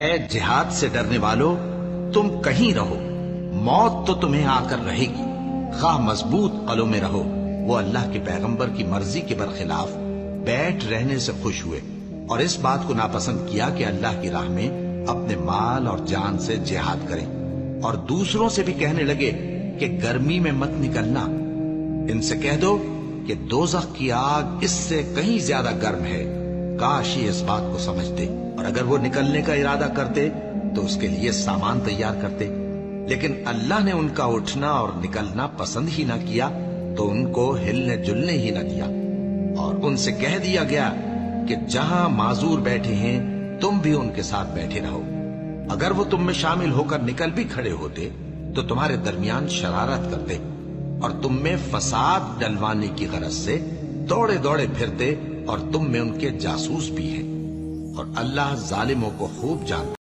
اے جہاد سے ڈرنے والو، تم کہیں رہو، موت تو تمہیں آ کر رہے گی، خواہ مضبوط قلعوں میں رہو۔ وہ اللہ کے پیغمبر کی مرضی کے برخلاف بیٹھ رہنے سے خوش ہوئے اور اس بات کو ناپسند کیا کہ اللہ کی راہ میں اپنے مال اور جان سے جہاد کریں، اور دوسروں سے بھی کہنے لگے کہ گرمی میں مت نکلنا۔ ان سے کہہ دو کہ دوزخ کی آگ اس سے کہیں زیادہ گرم ہے، کاش یہ اس بات کو سمجھتے، اور اگر وہ نکلنے کا ارادہ کرتے تو اس کے لیے سامان تیار کرتے، لیکن اللہ نے ان کا اٹھنا اور نکلنا پسند ہی نہ کیا تو ان کو ہلنے جلنے ہی نہ دیا، اور ان سے کہہ دیا گیا کہ جہاں معذور بیٹھے ہیں تم بھی ان کے ساتھ بیٹھے رہو۔ اگر وہ تم میں شامل ہو کر نکل بھی کھڑے ہوتے تو تمہارے درمیان شرارت کرتے اور تم میں فساد ڈلوانے کی غرض سے دوڑے دوڑے پھرتے، اور تم میں ان کے جاسوس بھی ہیں، اور اللہ ظالموں کو خوب جانتا